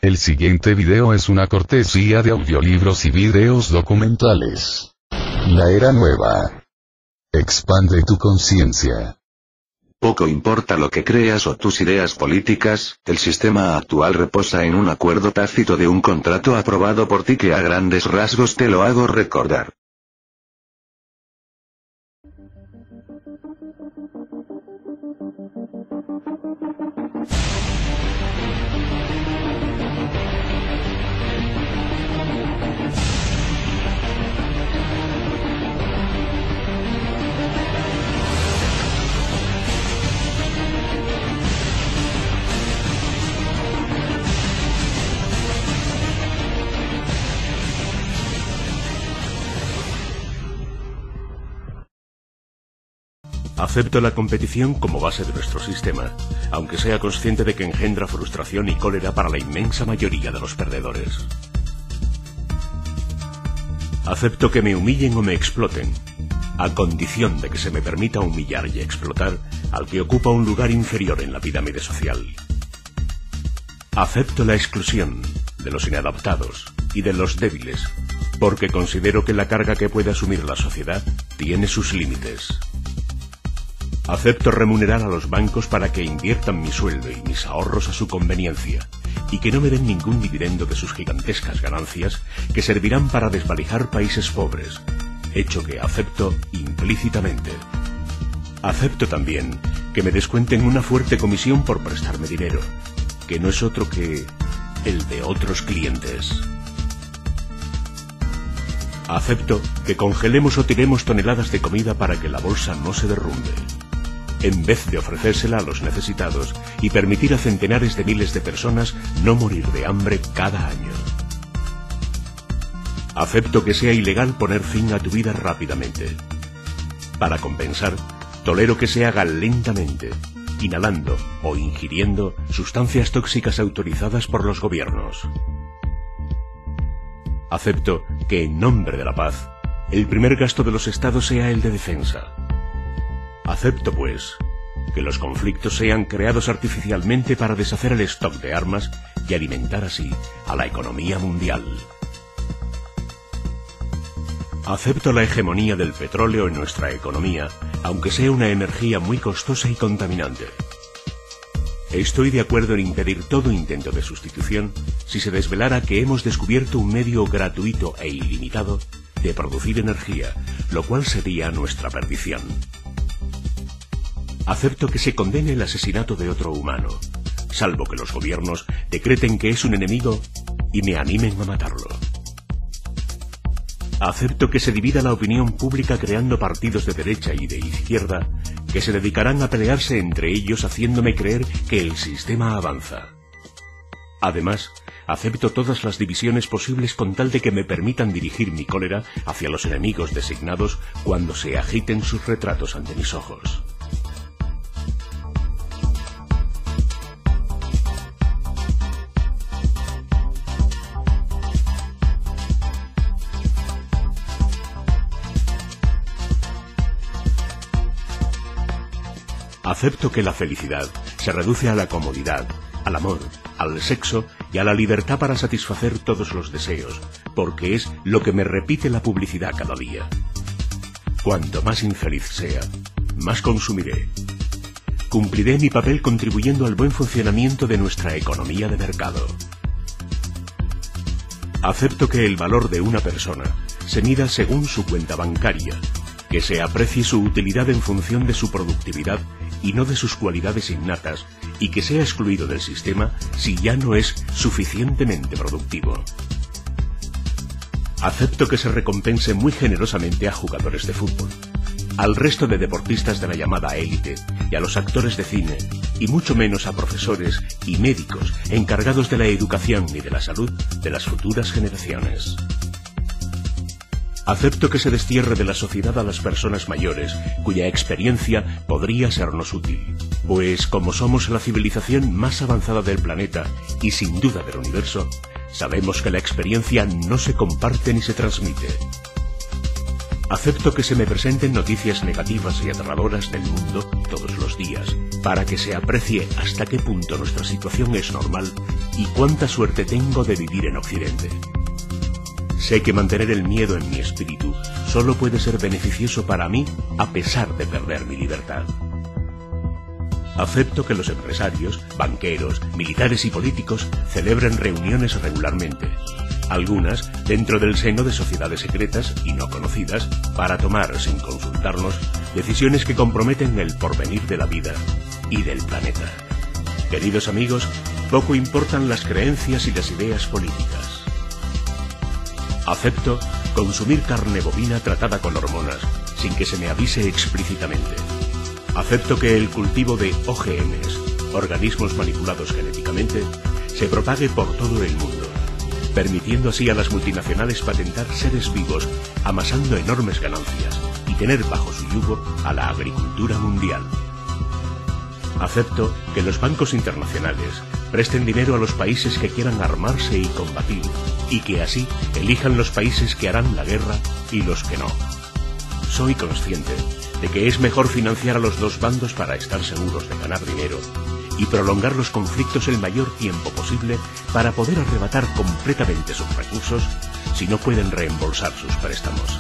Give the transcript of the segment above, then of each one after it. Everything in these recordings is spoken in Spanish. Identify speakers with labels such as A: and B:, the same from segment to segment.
A: El siguiente video es una cortesía de audiolibros y videos documentales. La era nueva. Expande tu conciencia.
B: Poco importa lo que creas o tus ideas políticas, el sistema actual reposa en un acuerdo tácito de un contrato aprobado por ti que a grandes rasgos te lo hago recordar.
C: Acepto la competición como base de nuestro sistema, aunque sea consciente de que engendra frustración y cólera para la inmensa mayoría de los perdedores. Acepto que me humillen o me exploten, a condición de que se me permita humillar y explotar al que ocupa un lugar inferior en la pirámide social. Acepto la exclusión de los inadaptados y de los débiles, porque considero que la carga que puede asumir la sociedad tiene sus límites. Acepto remunerar a los bancos para que inviertan mi sueldo y mis ahorros a su conveniencia, y que no me den ningún dividendo de sus gigantescas ganancias que servirán para desvalijar países pobres, hecho que acepto implícitamente. Acepto también que me descuenten una fuerte comisión por prestarme dinero, que no es otro que el de otros clientes. Acepto que congelemos o tiremos toneladas de comida para que la bolsa no se derrumbe, en vez de ofrecérsela a los necesitados y permitir a centenares de miles de personas no morir de hambre cada año. Acepto que sea ilegal poner fin a tu vida rápidamente. Para compensar, tolero que se haga lentamente, inhalando o ingiriendo sustancias tóxicas autorizadas por los gobiernos. Acepto que, en nombre de la paz, el primer gasto de los estados sea el de defensa. Acepto, pues, que los conflictos sean creados artificialmente para deshacer el stock de armas y alimentar así a la economía mundial. Acepto la hegemonía del petróleo en nuestra economía, aunque sea una energía muy costosa y contaminante. Estoy de acuerdo en impedir todo intento de sustitución si se desvelara que hemos descubierto un medio gratuito e ilimitado de producir energía, lo cual sería nuestra perdición. Acepto que se condene el asesinato de otro humano, salvo que los gobiernos decreten que es un enemigo y me animen a matarlo. Acepto que se divida la opinión pública creando partidos de derecha y de izquierda que se dedicarán a pelearse entre ellos haciéndome creer que el sistema avanza. Además, acepto todas las divisiones posibles con tal de que me permitan dirigir mi cólera hacia los enemigos designados cuando se agiten sus retratos ante mis ojos. Acepto que la felicidad se reduce a la comodidad, al amor, al sexo y a la libertad para satisfacer todos los deseos, porque es lo que me repite la publicidad cada día. Cuanto más infeliz sea, más consumiré. Cumpliré mi papel contribuyendo al buen funcionamiento de nuestra economía de mercado. Acepto que el valor de una persona se mida según su cuenta bancaria, que se aprecie su utilidad en función de su productividad y no de sus cualidades innatas, y que sea excluido del sistema si ya no es suficientemente productivo. Acepto que se recompense muy generosamente a jugadores de fútbol, al resto de deportistas de la llamada élite y a los actores de cine, y mucho menos a profesores y médicos encargados de la educación y de la salud de las futuras generaciones. Acepto que se destierre de la sociedad a las personas mayores, cuya experiencia podría sernos útil, pues como somos la civilización más avanzada del planeta y sin duda del universo, sabemos que la experiencia no se comparte ni se transmite. Acepto que se me presenten noticias negativas y aterradoras del mundo todos los días, para que se aprecie hasta qué punto nuestra situación es normal y cuánta suerte tengo de vivir en Occidente. Sé que mantener el miedo en mi espíritu solo puede ser beneficioso para mí a pesar de perder mi libertad. Acepto que los empresarios, banqueros, militares y políticos celebren reuniones regularmente, algunas dentro del seno de sociedades secretas y no conocidas, para tomar, sin consultarnos, decisiones que comprometen el porvenir de la vida y del planeta. Queridos amigos, poco importan las creencias y las ideas políticas. Acepto consumir carne bovina tratada con hormonas, sin que se me avise explícitamente. Acepto que el cultivo de OGMs, organismos manipulados genéticamente, se propague por todo el mundo, permitiendo así a las multinacionales patentar seres vivos, amasando enormes ganancias y tener bajo su yugo a la agricultura mundial. Acepto que los bancos internacionales presten dinero a los países que quieran armarse y combatir, y que así elijan los países que harán la guerra y los que no. Soy consciente de que es mejor financiar a los dos bandos para estar seguros de ganar dinero y prolongar los conflictos el mayor tiempo posible para poder arrebatar completamente sus recursos si no pueden reembolsar sus préstamos.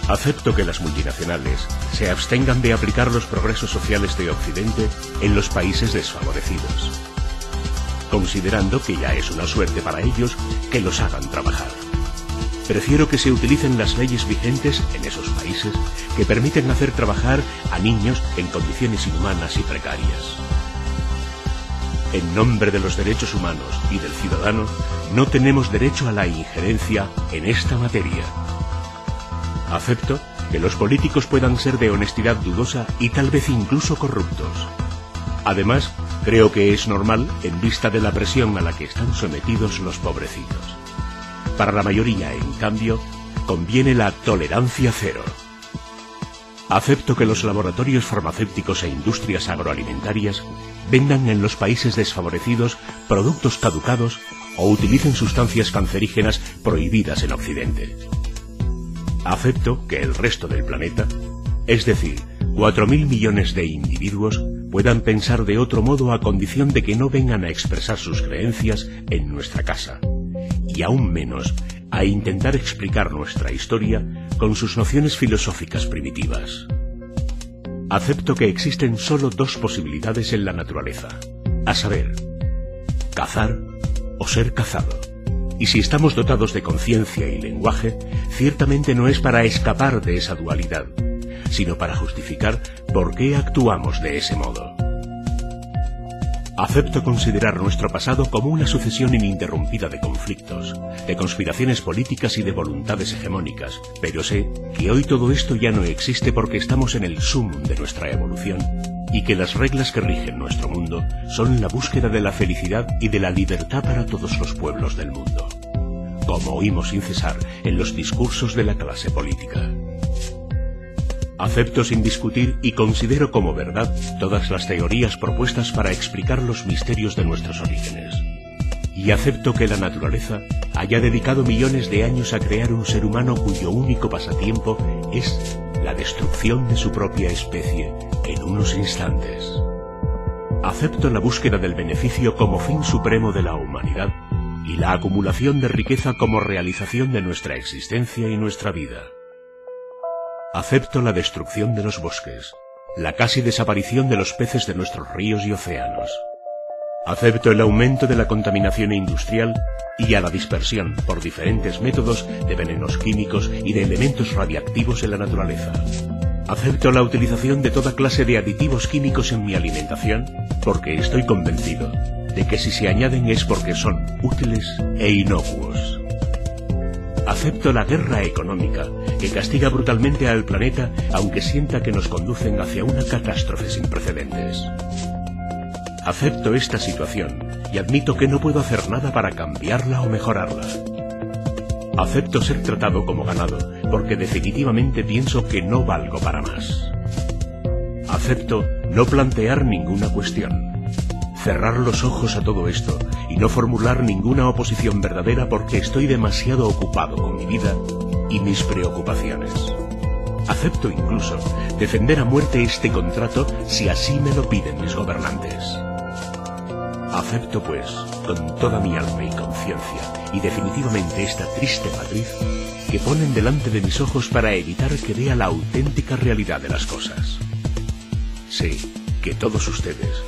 C: Acepto que las multinacionales se abstengan de aplicar los progresos sociales de Occidente en los países desfavorecidos, considerando que ya es una suerte para ellos que los hagan trabajar. Prefiero que se utilicen las leyes vigentes en esos países que permiten hacer trabajar a niños en condiciones inhumanas y precarias. En nombre de los derechos humanos y del ciudadano, no tenemos derecho a la injerencia en esta materia. Acepto que los políticos puedan ser de honestidad dudosa y tal vez incluso corruptos. Además, creo que es normal en vista de la presión a la que están sometidos los pobrecitos. Para la mayoría, en cambio, conviene la tolerancia cero. Acepto que los laboratorios farmacéuticos e industrias agroalimentarias vendan en los países desfavorecidos productos caducados o utilicen sustancias cancerígenas prohibidas en Occidente. Acepto que el resto del planeta, es decir, 4.000 millones de individuos, puedan pensar de otro modo a condición de que no vengan a expresar sus creencias en nuestra casa, y aún menos a intentar explicar nuestra historia con sus nociones filosóficas primitivas. Acepto que existen solo dos posibilidades en la naturaleza, a saber, cazar o ser cazado. Y si estamos dotados de conciencia y lenguaje, ciertamente no es para escapar de esa dualidad, sino para justificar por qué actuamos de ese modo. Acepto considerar nuestro pasado como una sucesión ininterrumpida de conflictos, de conspiraciones políticas y de voluntades hegemónicas, pero sé que hoy todo esto ya no existe porque estamos en el sumum de nuestra evolución y que las reglas que rigen nuestro mundo son la búsqueda de la felicidad y de la libertad para todos los pueblos del mundo, como oímos sin cesar en los discursos de la clase política. Acepto sin discutir y considero como verdad todas las teorías propuestas para explicar los misterios de nuestros orígenes. Y acepto que la naturaleza haya dedicado millones de años a crear un ser humano cuyo único pasatiempo es la destrucción de su propia especie en unos instantes. Acepto la búsqueda del beneficio como fin supremo de la humanidad y la acumulación de riqueza como realización de nuestra existencia y nuestra vida. Acepto la destrucción de los bosques, la casi desaparición de los peces de nuestros ríos y océanos. Acepto el aumento de la contaminación industrial y a la dispersión por diferentes métodos de venenos químicos y de elementos radiactivos en la naturaleza. Acepto la utilización de toda clase de aditivos químicos en mi alimentación porque estoy convencido de que si se añaden es porque son útiles e inocuos. Acepto la guerra económica que castiga brutalmente al planeta aunque sienta que nos conducen hacia una catástrofe sin precedentes. Acepto esta situación y admito que no puedo hacer nada para cambiarla o mejorarla. Acepto ser tratado como ganado porque definitivamente pienso que no valgo para más. Acepto no plantear ninguna cuestión, cerrar los ojos a todo esto y no formular ninguna oposición verdadera porque estoy demasiado ocupado con mi vida y mis preocupaciones. Acepto incluso defender a muerte este contrato si así me lo piden mis gobernantes. Acepto, pues, con toda mi alma y conciencia, y definitivamente esta triste matriz que ponen delante de mis ojos para evitar que vea la auténtica realidad de las cosas. Sé que todos ustedes,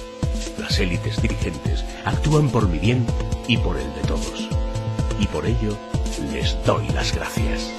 C: las élites dirigentes, actúan por mi bien y por el de todos. Y por ello les doy las gracias.